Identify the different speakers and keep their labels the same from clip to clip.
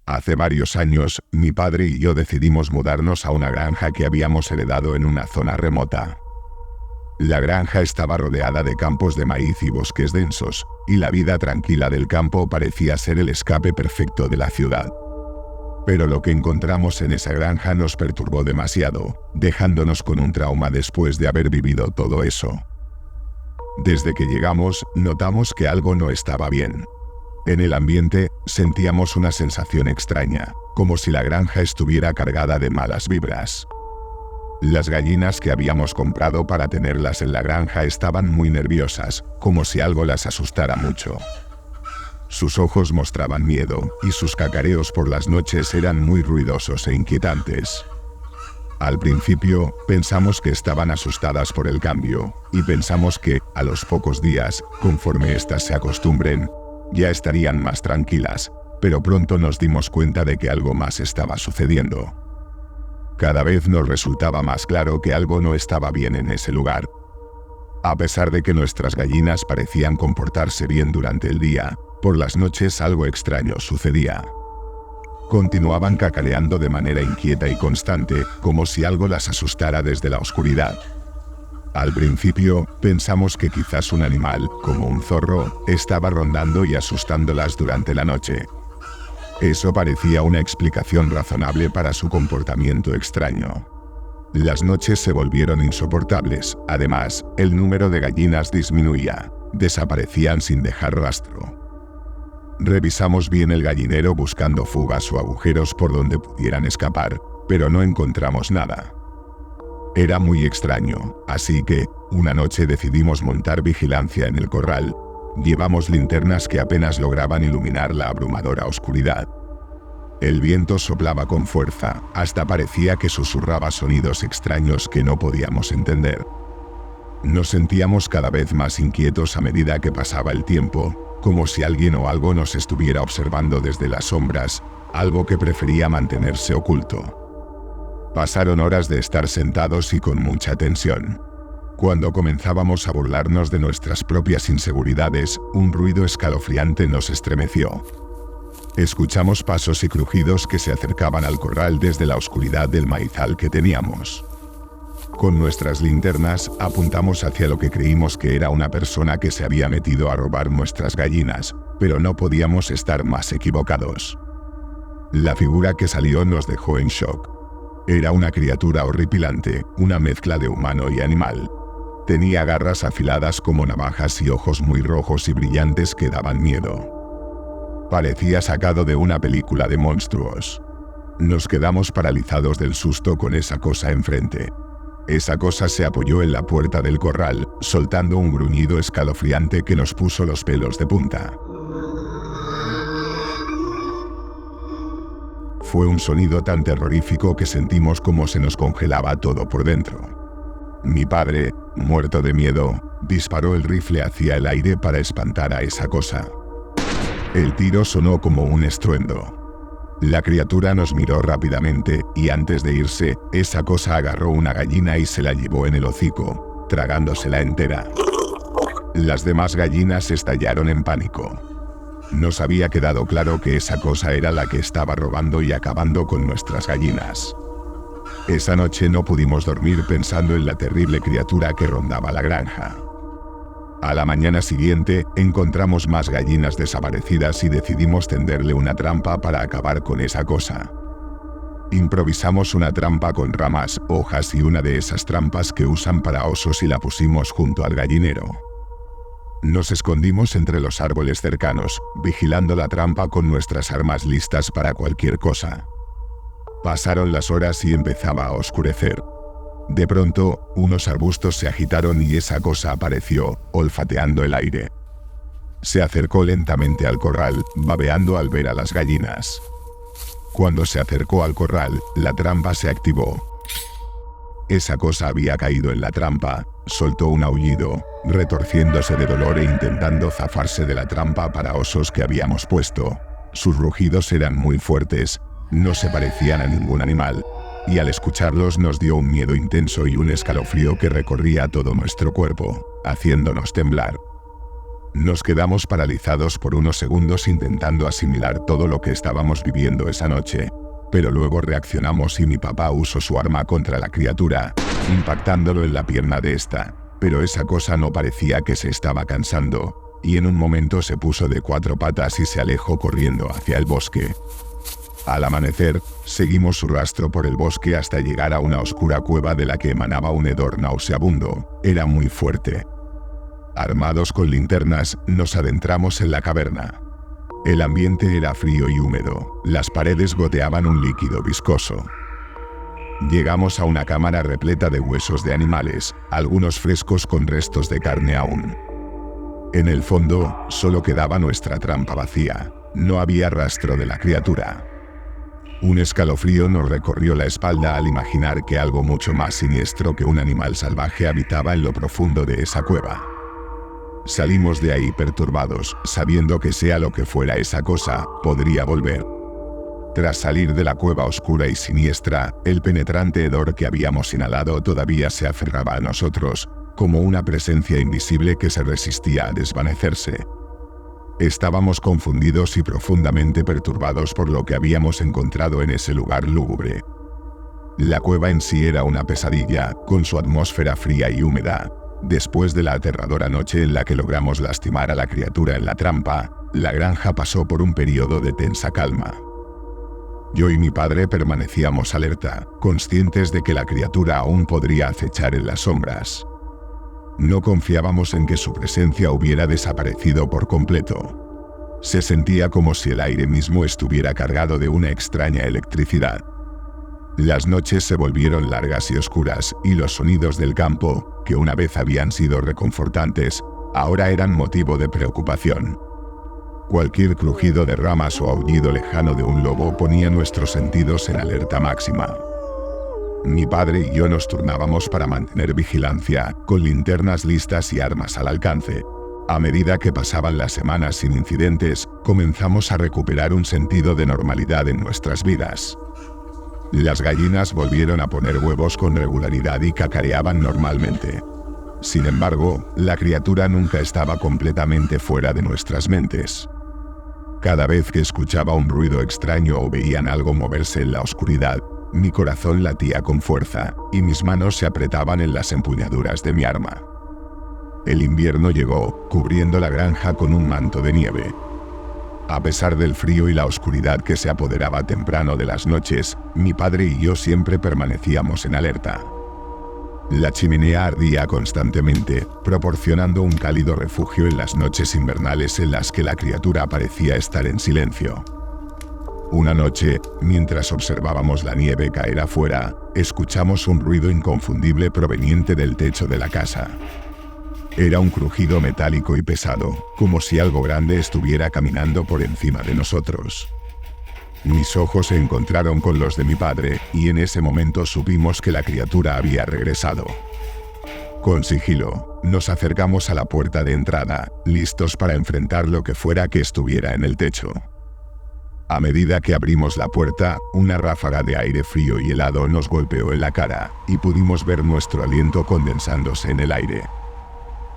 Speaker 1: Hace varios años, mi padre y yo decidimos mudarnos a una granja que habíamos heredado en una zona remota. La granja estaba rodeada de campos de maíz y bosques densos, y la vida tranquila del campo parecía ser el escape perfecto de la ciudad. Pero lo que encontramos en esa granja nos perturbó demasiado, dejándonos con un trauma después de haber vivido todo eso. Desde que llegamos, notamos que algo no estaba bien. En el ambiente, sentíamos una sensación extraña, como si la granja estuviera cargada de malas vibras. Las gallinas que habíamos comprado para tenerlas en la granja estaban muy nerviosas, como si algo las asustara mucho. Sus ojos mostraban miedo, y sus cacareos por las noches eran muy ruidosos e inquietantes. Al principio, pensamos que estaban asustadas por el cambio, y pensamos que, a los pocos días, conforme éstas se acostumbren, ya estarían más tranquilas, pero pronto nos dimos cuenta de que algo más estaba sucediendo. Cada vez nos resultaba más claro que algo no estaba bien en ese lugar. A pesar de que nuestras gallinas parecían comportarse bien durante el día, por las noches algo extraño sucedía. Continuaban cacareando de manera inquieta y constante, como si algo las asustara desde la oscuridad. Al principio, pensamos que quizás un animal, como un zorro, estaba rondando y asustándolas durante la noche. Eso parecía una explicación razonable para su comportamiento extraño. Las noches se volvieron insoportables. Además, el número de gallinas disminuía. Desaparecían sin dejar rastro. Revisamos bien el gallinero buscando fugas o agujeros por donde pudieran escapar, pero no encontramos nada. Era muy extraño, así que, una noche decidimos montar vigilancia en el corral. Llevamos linternas que apenas lograban iluminar la abrumadora oscuridad. El viento soplaba con fuerza, hasta parecía que susurraba sonidos extraños que no podíamos entender. Nos sentíamos cada vez más inquietos a medida que pasaba el tiempo, como si alguien o algo nos estuviera observando desde las sombras, algo que prefería mantenerse oculto. Pasaron horas de estar sentados y con mucha tensión. Cuando comenzábamos a burlarnos de nuestras propias inseguridades, un ruido escalofriante nos estremeció. Escuchamos pasos y crujidos que se acercaban al corral desde la oscuridad del maizal que teníamos. Con nuestras linternas apuntamos hacia lo que creímos que era una persona que se había metido a robar nuestras gallinas, pero no podíamos estar más equivocados. La figura que salió nos dejó en shock. Era una criatura horripilante, una mezcla de humano y animal. Tenía garras afiladas como navajas y ojos muy rojos y brillantes que daban miedo. Parecía sacado de una película de monstruos. Nos quedamos paralizados del susto con esa cosa enfrente. Esa cosa se apoyó en la puerta del corral, soltando un gruñido escalofriante que nos puso los pelos de punta. Fue un sonido tan terrorífico que sentimos como se nos congelaba todo por dentro. Mi padre, muerto de miedo, disparó el rifle hacia el aire para espantar a esa cosa. El tiro sonó como un estruendo. La criatura nos miró rápidamente y antes de irse, esa cosa agarró una gallina y se la llevó en el hocico, tragándosela entera. Las demás gallinas estallaron en pánico. Nos había quedado claro que esa cosa era la que estaba robando y acabando con nuestras gallinas. Esa noche no pudimos dormir pensando en la terrible criatura que rondaba la granja. A la mañana siguiente, encontramos más gallinas desaparecidas y decidimos tenderle una trampa para acabar con esa cosa. Improvisamos una trampa con ramas, hojas y una de esas trampas que usan para osos y la pusimos junto al gallinero. Nos escondimos entre los árboles cercanos, vigilando la trampa con nuestras armas listas para cualquier cosa. Pasaron las horas y empezaba a oscurecer. De pronto, unos arbustos se agitaron y esa cosa apareció, olfateando el aire. Se acercó lentamente al corral, babeando al ver a las gallinas. Cuando se acercó al corral, la trampa se activó. Esa cosa había caído en la trampa, soltó un aullido, retorciéndose de dolor e intentando zafarse de la trampa para osos que habíamos puesto. Sus rugidos eran muy fuertes, no se parecían a ningún animal, y al escucharlos nos dio un miedo intenso y un escalofrío que recorría todo nuestro cuerpo, haciéndonos temblar. Nos quedamos paralizados por unos segundos intentando asimilar todo lo que estábamos viviendo esa noche, pero luego reaccionamos y mi papá usó su arma contra la criatura, impactándolo en la pierna de esta, pero esa cosa no parecía que se estaba cansando, y en un momento se puso de 4 patas y se alejó corriendo hacia el bosque. Al amanecer, seguimos su rastro por el bosque hasta llegar a una oscura cueva de la que emanaba un hedor nauseabundo. Era muy fuerte. Armados con linternas, nos adentramos en la caverna. El ambiente era frío y húmedo. Las paredes goteaban un líquido viscoso. Llegamos a una cámara repleta de huesos de animales, algunos frescos con restos de carne aún. En el fondo, solo quedaba nuestra trampa vacía. No había rastro de la criatura. Un escalofrío nos recorrió la espalda al imaginar que algo mucho más siniestro que un animal salvaje habitaba en lo profundo de esa cueva. Salimos de ahí perturbados, sabiendo que sea lo que fuera esa cosa, podría volver. Tras salir de la cueva oscura y siniestra, el penetrante hedor que habíamos inhalado todavía se aferraba a nosotros, como una presencia invisible que se resistía a desvanecerse. Estábamos confundidos y profundamente perturbados por lo que habíamos encontrado en ese lugar lúgubre. La cueva en sí era una pesadilla, con su atmósfera fría y húmeda. Después de la aterradora noche en la que logramos lastimar a la criatura en la trampa, la granja pasó por un periodo de tensa calma. Yo y mi padre permanecíamos alerta, conscientes de que la criatura aún podría acechar en las sombras. No confiábamos en que su presencia hubiera desaparecido por completo. Se sentía como si el aire mismo estuviera cargado de una extraña electricidad. Las noches se volvieron largas y oscuras, y los sonidos del campo, que una vez habían sido reconfortantes, ahora eran motivo de preocupación. Cualquier crujido de ramas o aullido lejano de un lobo ponía nuestros sentidos en alerta máxima. Mi padre y yo nos turnábamos para mantener vigilancia, con linternas listas y armas al alcance. A medida que pasaban las semanas sin incidentes, comenzamos a recuperar un sentido de normalidad en nuestras vidas. Las gallinas volvieron a poner huevos con regularidad y cacareaban normalmente. Sin embargo, la criatura nunca estaba completamente fuera de nuestras mentes. Cada vez que escuchaba un ruido extraño o veían algo moverse en la oscuridad, mi corazón latía con fuerza, y mis manos se apretaban en las empuñaduras de mi arma. El invierno llegó, cubriendo la granja con un manto de nieve. A pesar del frío y la oscuridad que se apoderaba temprano de las noches, mi padre y yo siempre permanecíamos en alerta. La chimenea ardía constantemente, proporcionando un cálido refugio en las noches invernales en las que la criatura parecía estar en silencio. Una noche, mientras observábamos la nieve caer afuera, escuchamos un ruido inconfundible proveniente del techo de la casa. Era un crujido metálico y pesado, como si algo grande estuviera caminando por encima de nosotros. Mis ojos se encontraron con los de mi padre, y en ese momento supimos que la criatura había regresado. Con sigilo, nos acercamos a la puerta de entrada, listos para enfrentar lo que fuera que estuviera en el techo. A medida que abrimos la puerta, una ráfaga de aire frío y helado nos golpeó en la cara, y pudimos ver nuestro aliento condensándose en el aire.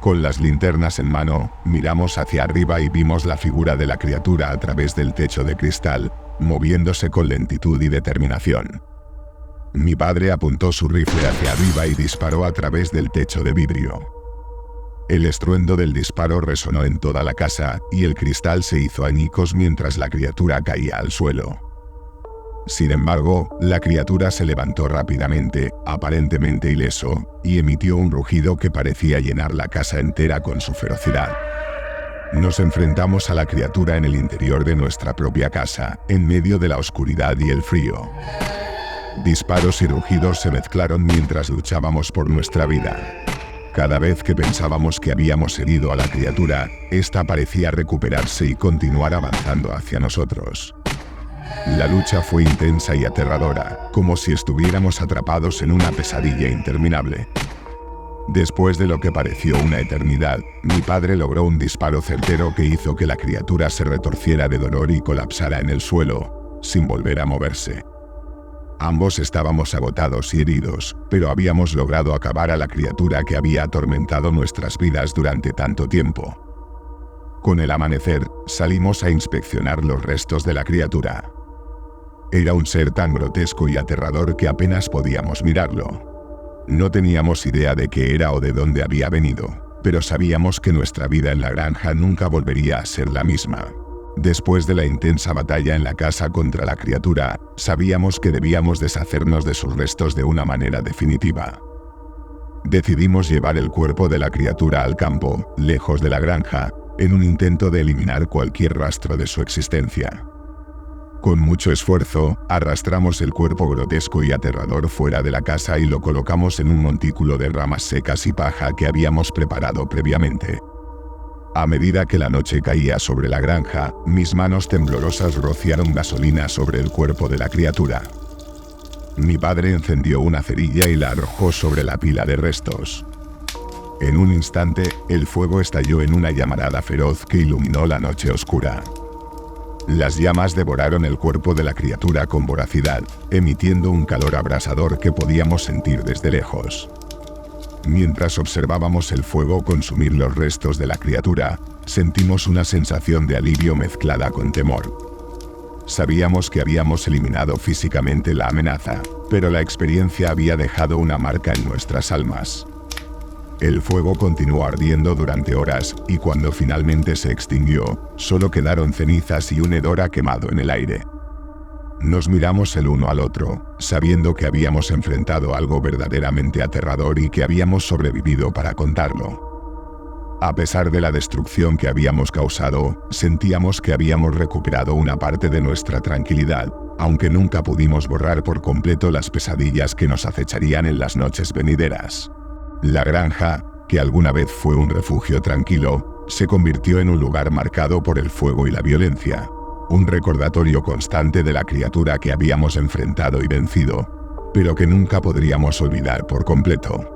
Speaker 1: Con las linternas en mano, miramos hacia arriba y vimos la figura de la criatura a través del techo de cristal, moviéndose con lentitud y determinación. Mi padre apuntó su rifle hacia arriba y disparó a través del techo de vidrio. El estruendo del disparo resonó en toda la casa, y el cristal se hizo añicos mientras la criatura caía al suelo. Sin embargo, la criatura se levantó rápidamente, aparentemente ileso, y emitió un rugido que parecía llenar la casa entera con su ferocidad. Nos enfrentamos a la criatura en el interior de nuestra propia casa, en medio de la oscuridad y el frío. Disparos y rugidos se mezclaron mientras luchábamos por nuestra vida. Cada vez que pensábamos que habíamos herido a la criatura, esta parecía recuperarse y continuar avanzando hacia nosotros. La lucha fue intensa y aterradora, como si estuviéramos atrapados en una pesadilla interminable. Después de lo que pareció una eternidad, mi padre logró un disparo certero que hizo que la criatura se retorciera de dolor y colapsara en el suelo, sin volver a moverse. Ambos estábamos agotados y heridos, pero habíamos logrado acabar a la criatura que había atormentado nuestras vidas durante tanto tiempo. Con el amanecer, salimos a inspeccionar los restos de la criatura. Era un ser tan grotesco y aterrador que apenas podíamos mirarlo. No teníamos idea de qué era o de dónde había venido, pero sabíamos que nuestra vida en la granja nunca volvería a ser la misma. Después de la intensa batalla en la casa contra la criatura, sabíamos que debíamos deshacernos de sus restos de una manera definitiva. Decidimos llevar el cuerpo de la criatura al campo, lejos de la granja, en un intento de eliminar cualquier rastro de su existencia. Con mucho esfuerzo, arrastramos el cuerpo grotesco y aterrador fuera de la casa y lo colocamos en un montículo de ramas secas y paja que habíamos preparado previamente. A medida que la noche caía sobre la granja, mis manos temblorosas rociaron gasolina sobre el cuerpo de la criatura. Mi padre encendió una cerilla y la arrojó sobre la pila de restos. En un instante, el fuego estalló en una llamarada feroz que iluminó la noche oscura. Las llamas devoraron el cuerpo de la criatura con voracidad, emitiendo un calor abrasador que podíamos sentir desde lejos. Mientras observábamos el fuego consumir los restos de la criatura, sentimos una sensación de alivio mezclada con temor. Sabíamos que habíamos eliminado físicamente la amenaza, pero la experiencia había dejado una marca en nuestras almas. El fuego continuó ardiendo durante horas, y cuando finalmente se extinguió, solo quedaron cenizas y un hedor a quemado en el aire. Nos miramos el uno al otro, sabiendo que habíamos enfrentado algo verdaderamente aterrador y que habíamos sobrevivido para contarlo. A pesar de la destrucción que habíamos causado, sentíamos que habíamos recuperado una parte de nuestra tranquilidad, aunque nunca pudimos borrar por completo las pesadillas que nos acecharían en las noches venideras. La granja, que alguna vez fue un refugio tranquilo, se convirtió en un lugar marcado por el fuego y la violencia, un recordatorio constante de la criatura que habíamos enfrentado y vencido, pero que nunca podríamos olvidar por completo.